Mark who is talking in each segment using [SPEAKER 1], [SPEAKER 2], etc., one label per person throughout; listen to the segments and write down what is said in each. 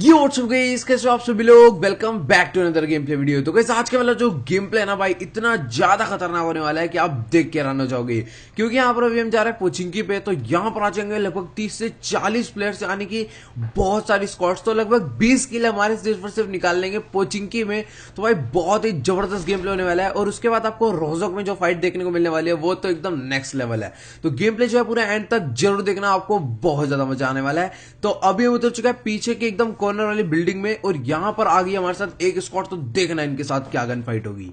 [SPEAKER 1] ये WhatsApp guys, कैसे हो आप सभी लोग। Welcome back to another gameplay प्ले वीडियो। तो गाइस आज के वाला जो गेम प्ले है ना भाई, इतना ज्यादा खतरनाक होने वाला है कि आप देख के हैरान हो जाओगे। क्योंकि यहाँ पर अभी हम जा रहे हैं पोचिंकी पे, तो यहाँ पर आ जाएंगे लगभग 30 से 40 प्लेयर्स, यानी कि बहुत सारी स्क्वाड्स। तो लगभग 20 किल हमारे सिर्फ निकाल लेंगे पोचिंकी में। तो भाई बहुत ही जबरदस्त गेम प्ले होने वाला है। और उसके बाद आपको रोजोक में जो फाइट देखने को मिलने वाली है वो तो एकदम नेक्स्ट लेवल है। तो गेम प्ले जो है पूरा एंड तक जरूर देखना, आपको बहुत ज्यादा मजा आने वाला है। तो अभी हम उतर चुका है पीछे के एकदम कॉर्नर वाली बिल्डिंग में, और यहां पर आ गई हमारे साथ एक स्क्वाड। तो देखना इनके साथ क्या गन फाइट होगी।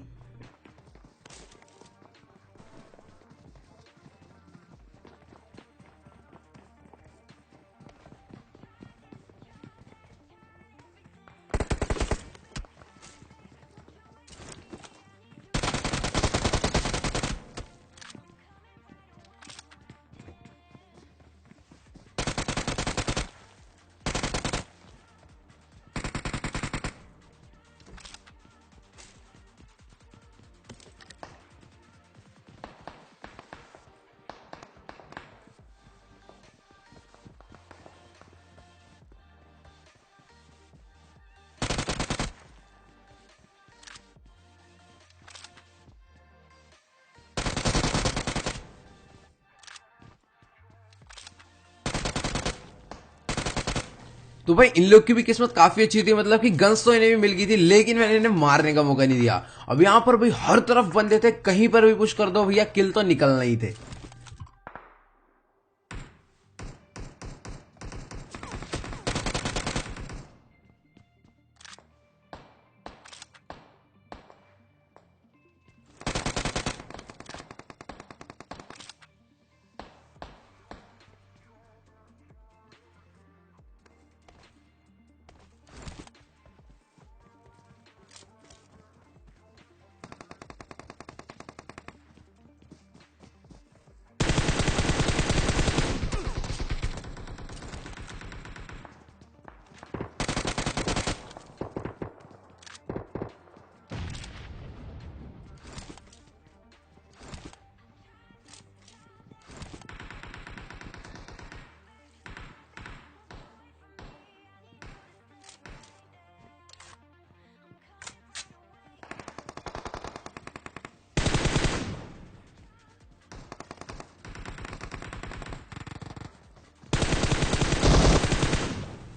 [SPEAKER 1] तो भाई इन लोग की भी किस्मत काफी अच्छी थी, मतलब कि गन्स तो इन्हें भी मिल गई थी, लेकिन मैंने इन्हें मारने का मौका नहीं दिया। अब यहां पर भाई हर तरफ बंदे थे, कहीं पर भी पुश कर दो भैया, किल तो निकलना ही थे।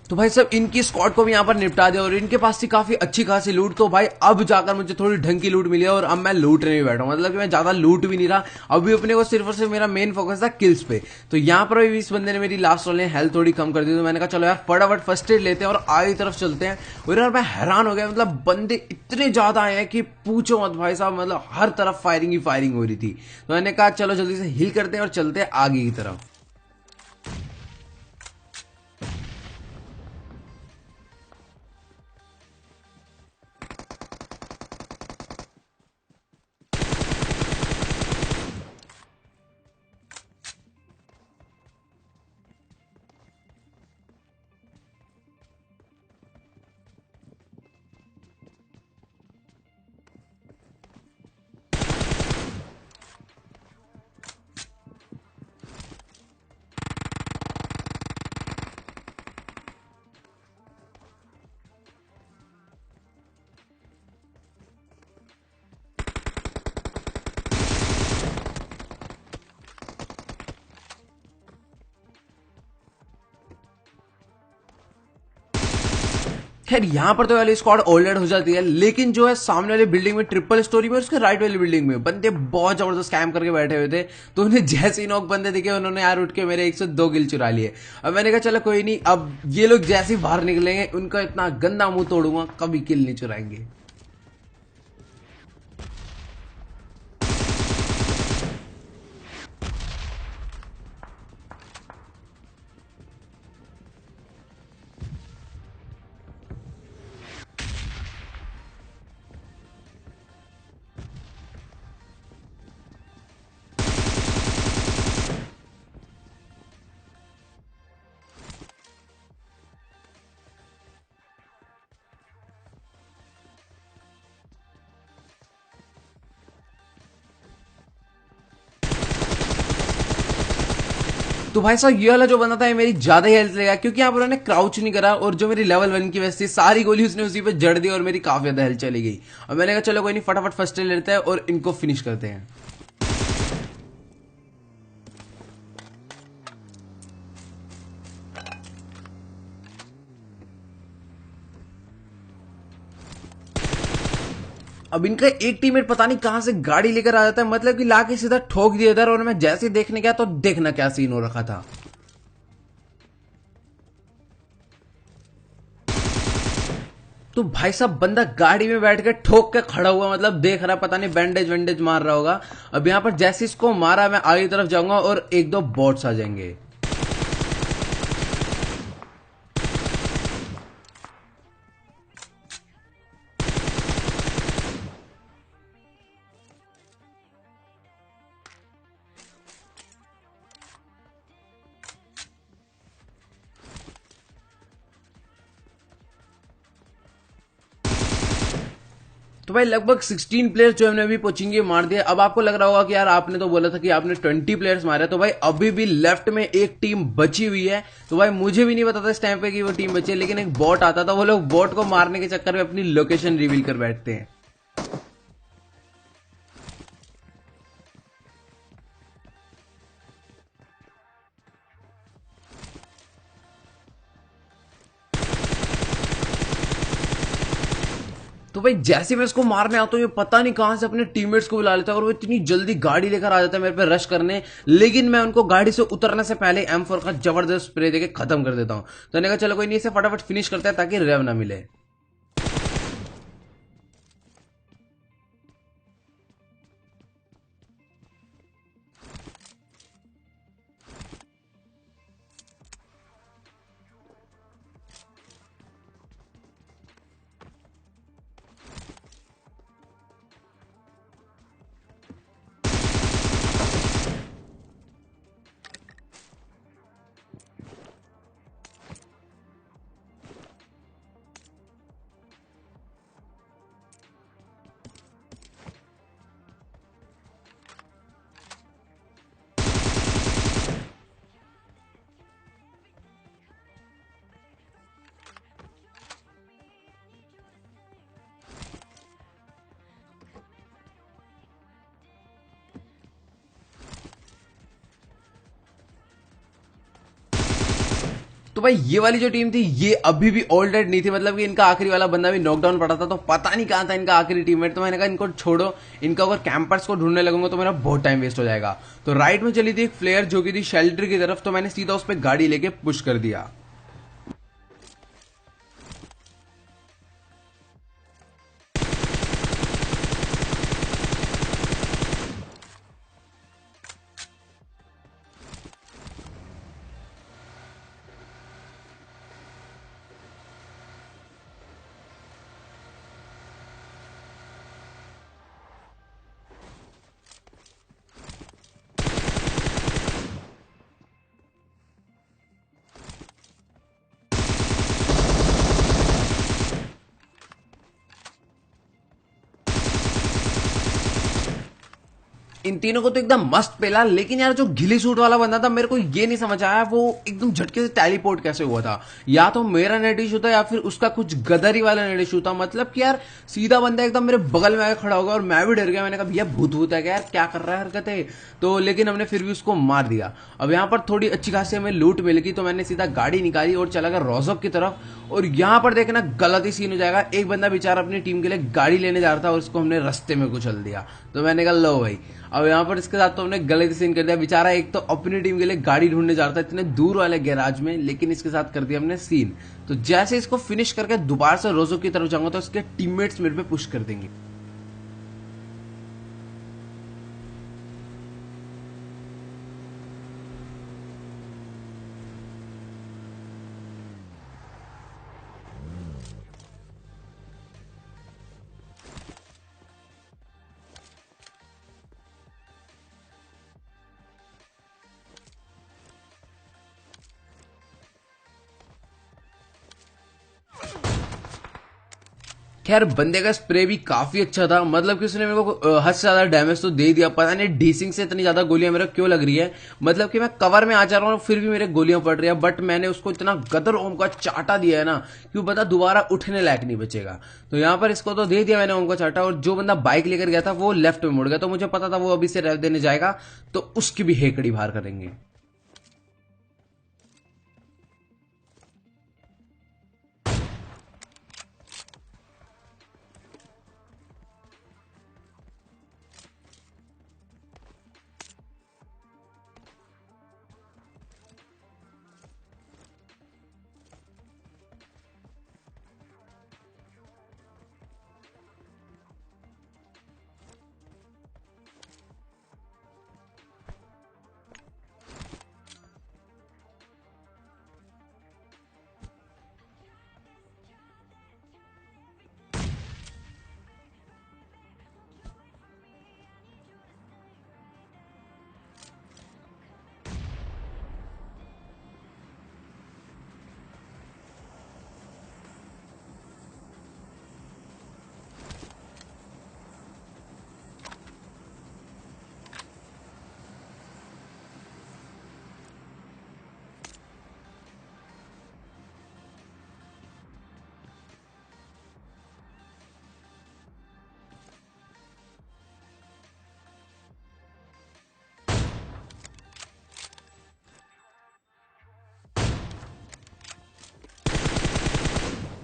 [SPEAKER 1] तो भाई सब इनकी स्क्वाड को भी यहाँ पर निपटा दिया, और इनके पास थी काफी अच्छी खासी लूट। तो भाई अब जाकर मुझे थोड़ी ढंग की लूट मिली है, और अब मैं लूटने भी बैठा हूँ। मतलब कि मैं ज्यादा लूट भी नहीं रहा, अभी अपने को सिर्फ और सिर्फ मेरा मेन फोकस था किल्स पे। तो यहाँ पर भी इस बंदे ने मेरी लास्ट वाले हेल्थ थोड़ी कम कर दी, तो मैंने कहा चलो यार फटाफट फर्स्ट एड लेते हैं और आगे तरफ चलते हैं। और यार मैं हैरान हो गया, मतलब बंदे इतने ज्यादा आए हैं कि पूछो मत भाई साहब, मतलब हर तरफ फायरिंग ही फायरिंग हो रही थी। तो मैंने कहा चलो जल्दी से हिल करते हैं और चलते हैं आगे की तरफ। खैर यहाँ पर तो वाली स्क्वाड ऑलरेडी हो जाती है, लेकिन जो है सामने वाली बिल्डिंग में ट्रिपल स्टोरी में, उसके राइट वाली बिल्डिंग में बंदे बहुत जबरदस्त कैम करके बैठे हुए थे। तो उन्हें जैसे ही नॉक बंदे दिखे, उन्होंने यार उठ के मेरे 102 किल चुरा लिए। अब मैंने कहा चलो कोई नहीं, अब ये लोग जैसे ही बाहर निकलेंगे उनका इतना गंदा मुंह तोड़ूंगा, कभी किल नहीं चुराएंगे। तो भाई साहब ये वाला जो बंदा था ये मेरी ज्यादा ही हेल्थ लेगा, क्योंकि यहाँ पर उन्होंने क्राउच नहीं करा और जो मेरी लेवल 1 की वैसे सारी गोली उसने उसी पे जड़ दी और मेरी काफी ज्यादा हेल्थ चली गई। और मैंने कहा चलो कोई नहीं, फटाफट फर्स्ट ले लेते हैं और इनको फिनिश करते हैं। अब इनका एक टीममेट पता नहीं कहां से गाड़ी लेकर आ जाता है, मतलब कि लाके सीधा ठोक दिया इधर, और मैं जैसे ही देखने गया तो देखना क्या सीन हो रखा था। तो भाई साहब बंदा गाड़ी में बैठ के ठोक के खड़ा हुआ, मतलब देख रहा, पता नहीं बैंडेज वैंडेज मार रहा होगा। अब यहां पर जैसे इसको मारा मैं आगे तरफ जाऊंगा और एक दो बॉट्स आ जाएंगे। तो भाई लगभग 16 प्लेयर्स जो हमने अभी पोचिंगे मार दिए। अब आपको लग रहा होगा कि यार आपने तो बोला था कि आपने 20 प्लेयर्स मारे, तो भाई अभी भी लेफ्ट में एक टीम बची हुई है। तो भाई मुझे भी नहीं पता था इस टाइम पे कि वो टीम बची है, लेकिन एक बॉट आता था, वो लोग बॉट को मारने के चक्कर में अपनी लोकेशन रिवील कर बैठते हैं। तो भाई जैसे मैं इसको मारने आता हूँ, ये पता नहीं कहां से अपने टीममेट्स को बुला लेता है और वो इतनी जल्दी गाड़ी लेकर आ जाता है मेरे पे रश करने, लेकिन मैं उनको गाड़ी से उतरने से पहले M4 का जबरदस्त स्प्रे देके खत्म कर देता हूँ। तो मैंने कहा चलो कोई नहीं, इसे फटाफट फिनिश करते हैं ताकि रेव ना मिले। तो भाई ये वाली जो टीम थी ये अभी भी ऑल डेड नहीं थी, मतलब कि इनका आखिरी वाला बंदा भी नॉकडाउन पड़ा था, तो पता नहीं कहां था इनका आखिरी टीममेट। तो मैंने कहा इनको छोड़ो, इनका अगर कैंपर्स को ढूंढने लगूंगा तो मेरा बहुत टाइम वेस्ट हो जाएगा। तो राइट में चली थी एक फ्लेयर जो कि थी शेल्टर की तरफ, तो मैंने सीधा उस पर गाड़ी लेके पुश कर दिया। इन तीनों को तो एकदम मस्त पेला, लेकिन यार जो गिली सूट वाला बंदा था मेरे को ये नहीं समझ आया वो एकदम झटके से टेलीपोर्ट कैसे हुआ था। या तो मेरा नेट इशू था या फिर उसका कुछ गदरी वाला नेट इशू था, मतलब कि यार सीधा बंदा एकदम मेरे बगल में आके खड़ा होगा और मैं भी डर गया। मैंने कहा भैया भूत भूत है क्या यार, क्या कर रहा है हरकतें। तो लेकिन हमने फिर भी उसको मार दिया। अब यहाँ पर थोड़ी अच्छी खासी हमें लूट मिल गई, तो मैंने सीधा गाड़ी निकाली और चला गया रोजोक की तरफ। और यहाँ पर देखना गलत ही सीन हो जाएगा, एक बंदा बेचारा अपनी टीम के लिए गाड़ी लेने जा रहा था और उसको हमने रास्ते में कुचल दिया। तो मैंने कहा लो भाई, अब यहाँ पर इसके साथ तो हमने गलत सीन कर दिया। बेचारा एक तो अपनी टीम के लिए गाड़ी ढूंढने जा रहा था इतने दूर वाले गैराज में, लेकिन इसके साथ कर दिया हमने सीन। तो जैसे इसको फिनिश करके दोबारा से रोजो की तरफ जाऊंगा तो इसके टीममेट्स मेरे पे पुश कर देंगे। खैर बंदे का स्प्रे भी काफी अच्छा था, मतलब कि उसने मेरे को हद से ज्यादा डैमेज तो दे दिया। पता नहीं डीसिंग से इतनी ज्यादा गोलियां मेरे को क्यों लग रही है, मतलब कि मैं कवर में आ जा रहा हूँ फिर भी मेरे गोलियां पड़ रही है। बट मैंने उसको इतना गदर ओम का चाटा दिया है ना कि वो बंदा दोबारा उठने लायक नहीं बचेगा। तो यहाँ पर इसको तो दे दिया मैंने ओम का चाटा, और जो बंदा बाइक लेकर गया था वो लेफ्ट में मुड़ गया, तो मुझे पता था वो अभी से रेव देने जाएगा, तो उसकी भी हेकड़ी बाहर करेंगे।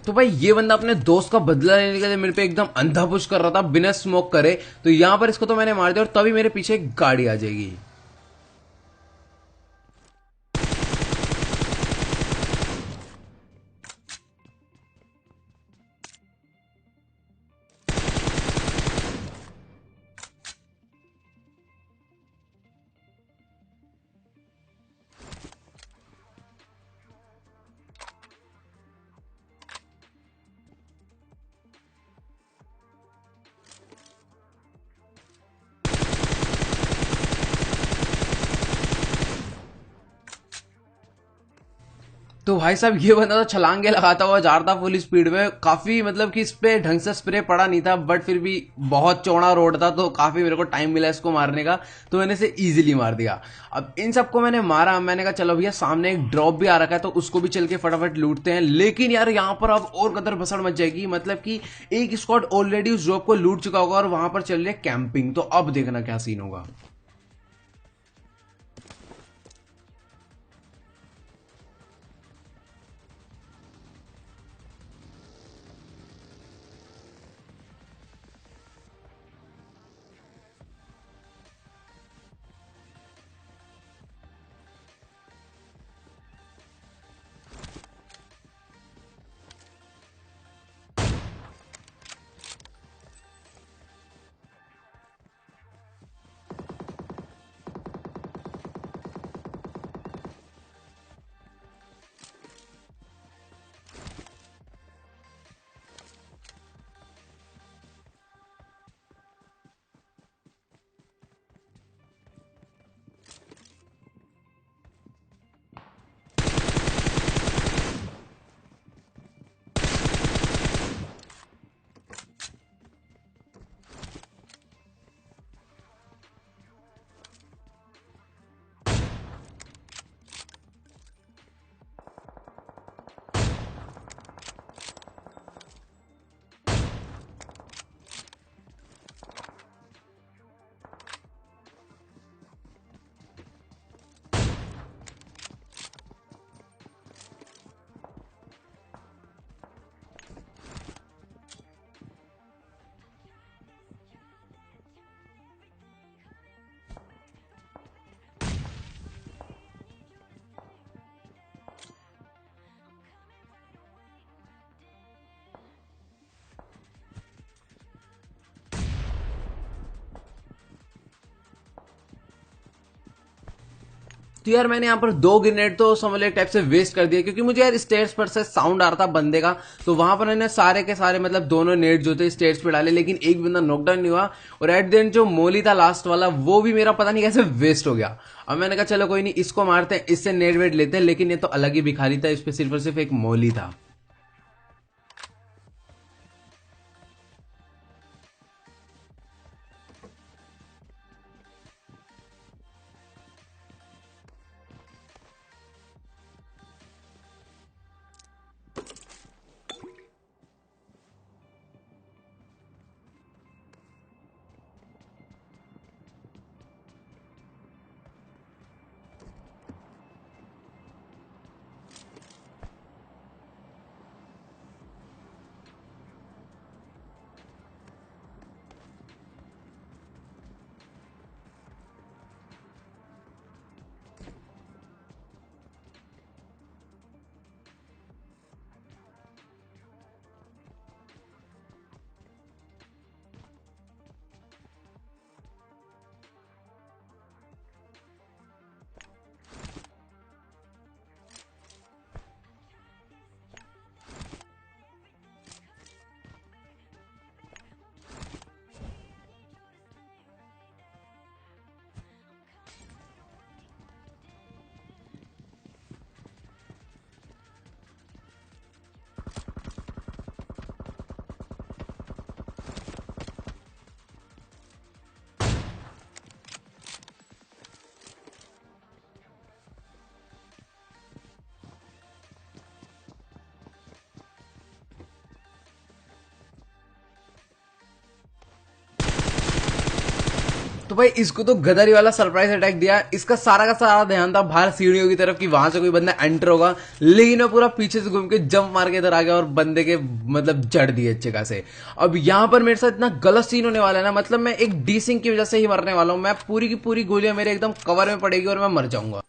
[SPEAKER 1] तो भाई ये बंदा अपने दोस्त का बदला लेने के लिए मेरे पे एकदम अंधा पुश कर रहा था बिना स्मोक करे, तो यहां पर इसको तो मैंने मार दिया, और तभी मेरे पीछे एक गाड़ी आ जाएगी। तो भाई साहब ये बंदा तो छलांगे लगाता हुआ जा रहा था फुल स्पीड में, काफी मतलब कि इस पे ढंग से स्प्रे पड़ा नहीं था, बट फिर भी बहुत चौड़ा रोड था तो काफी मेरे को टाइम मिला इसको मारने का, तो मैंने इसे इजीली मार दिया। अब इन सबको मैंने मारा, मैंने कहा चलो भैया सामने एक ड्रॉप भी आ रखा है तो उसको भी चल के फटाफट लूटते हैं। लेकिन यार यहाँ पर अब और कदर भसड़ मच जाएगी, मतलब कि एक स्क्वाड ऑलरेडी उस ड्रॉप को लूट चुका होगा और वहां पर चल रही है कैंपिंग, तो अब देखना क्या सीन होगा। तो यार मैंने यहाँ पर 2 ग्रेनेड तो समझ लो एक टाइप से वेस्ट कर दिया, क्योंकि मुझे यार स्टेयर्स पर से साउंड आ रहा था बंदे का, तो वहां पर मैंने सारे के सारे मतलब दोनों नेट जो थे स्टेयर्स पे डाले, लेकिन एक बंदा नॉकडाउन नहीं हुआ। और एट द एंड जो मोली था लास्ट वाला वो भी मेरा पता नहीं कैसे वेस्ट हो गया। अब मैंने कहा चलो कोई नहीं, इसको मारते हैं, इससे नेट वेट लेते हैं, लेकिन ये तो अलग ही भिखारी था, इस पे सिर्फ और सिर्फ एक मोली था। तो भाई इसको तो गदरी वाला सरप्राइज अटैक दिया। इसका सारा का सारा ध्यान था बाहर सीढ़ियों की तरफ कि वहां से कोई बंदा एंटर होगा, लेकिन मैं पूरा पीछे से घूम के जंप मार के इधर आ गया और बंदे के मतलब जड़ दिए अच्छे खासे। अब यहां पर मेरे साथ इतना गलत सीन होने वाला है ना, मतलब मैं एक डीसिंग की वजह से ही मरने वाला हूं। मैं पूरी की पूरी गोलियां मेरे एकदम कवर में पड़ेगी और मैं मर जाऊंगा।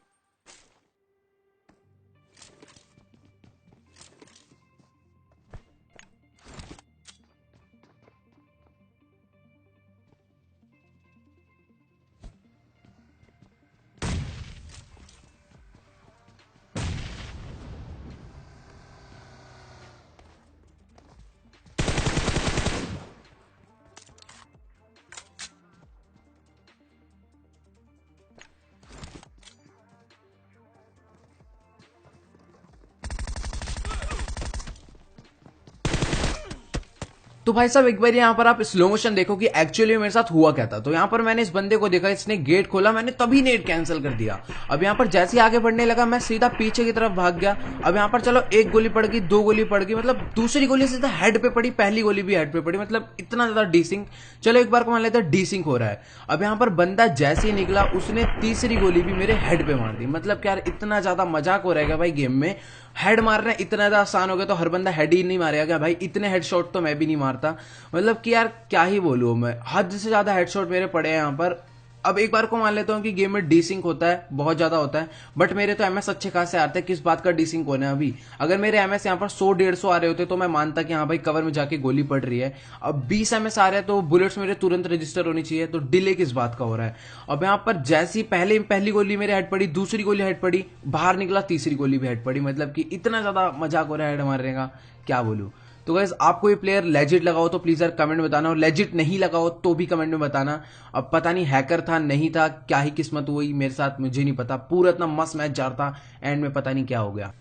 [SPEAKER 1] तो भाई साहब एक बार यहाँ पर आप स्लो मोशन देखो कि एक्चुअली मेरे साथ हुआ क्या था। तो यहाँ पर मैंने इस बंदे को देखा, इसने गेट खोला, मैंने तभी नेट कैंसिल कर दिया। अब यहाँ पर जैसे ही आगे बढ़ने लगा मैं सीधा पीछे की तरफ भाग गया। अब यहाँ पर चलो एक गोली पड़ गई, दो गोली पड़ गई, मतलब दूसरी गोली सीधा हेड पे पड़ी, पहली गोली भी हेड पे पड़ी, मतलब इतना ज्यादा डीसिंग। चलो एक बार को मान लेते हैं डीसिंग हो रहा है। अब यहाँ पर बंदा जैसे ही निकला उसने तीसरी गोली भी मेरे हेड पे मार दी। मतलब क्या यार, इतना ज्यादा मजाक हो रहेगा भाई गेम में। हेड मारना इतना ज्यादा आसान हो गया तो हर बंदा हेड ही नहीं मारेगा क्या भाई? इतने हेडशॉट तो मैं भी नहीं मारता। मतलब कि यार क्या ही बोलूं मैं, हद से ज्यादा हेडशॉट मेरे पड़े हैं यहाँ पर। अब एक बार को मान लेता हूँ कि गेम में डीसिंक होता है, बहुत ज्यादा होता है, बट मेरे तो एमएस अच्छे खासे आते हैं। किस बात का डीसिंक होना है अभी? अगर मेरे एमएस यहाँ पर 100-150 आ रहे होते तो मैं मानता कि हाँ भाई कवर में जाके गोली पड़ रही है। अब 20 एमएस आ रहे हैं तो बुलेट्स मेरे तुरंत रजिस्टर होनी चाहिए, तो डिले किस बात का हो रहा है? अब यहाँ पर जैसी पहली गोली मेरे हेड पड़ी, दूसरी गोली हेड पड़ी, बाहर निकला, तीसरी गोली भी हेड पड़ी। मतलब कि इतना ज्यादा मजाक हो रहा है हेड मारने का, क्या बोलूं। तो गाइस आपको ये प्लेयर लेजिट लगा हो तो प्लीज यार कमेंट में बताना, और लेजिट नहीं लगा हो तो भी कमेंट में बताना। अब पता नहीं हैकर था नहीं था, क्या ही किस्मत हुई मेरे साथ, मुझे नहीं पता। पूरा इतना मस्त मैच जा रहा था, एंड में पता नहीं क्या हो गया।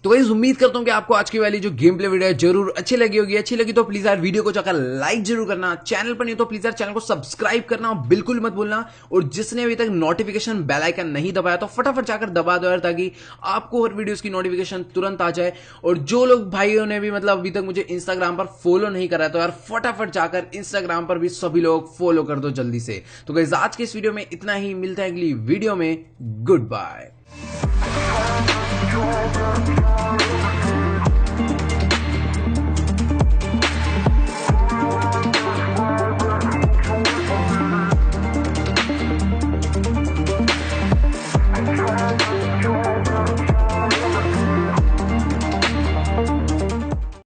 [SPEAKER 1] तो गाइस उम्मीद करता हूं कि आपको आज की वाली जो गेम प्ले वीडियो है जरूर अच्छी लगी होगी। अच्छी लगी तो प्लीज यार वीडियो को जाकर लाइक जरूर करना, चैनल पर नहीं तो प्लीज यार चैनल को सब्सक्राइब करना बिल्कुल मत भूलना। और जिसने अभी तक नोटिफिकेशन बेल आइकन नहीं दबाया तो फटाफट जाकर दबा दो यार, ताकि आपको हर वीडियोस की नोटिफिकेशन तुरंत आ जाए। और जो लोग भाइयों ने भी मतलब अभी तक मुझे इंस्टाग्राम पर फॉलो नहीं करा है तो यार फटाफट जाकर इंस्टाग्राम पर भी सभी लोग फॉलो कर दो जल्दी से। तो गाइस आज के इस वीडियो में इतना ही, मिलता है अगली वीडियो में। Good bye.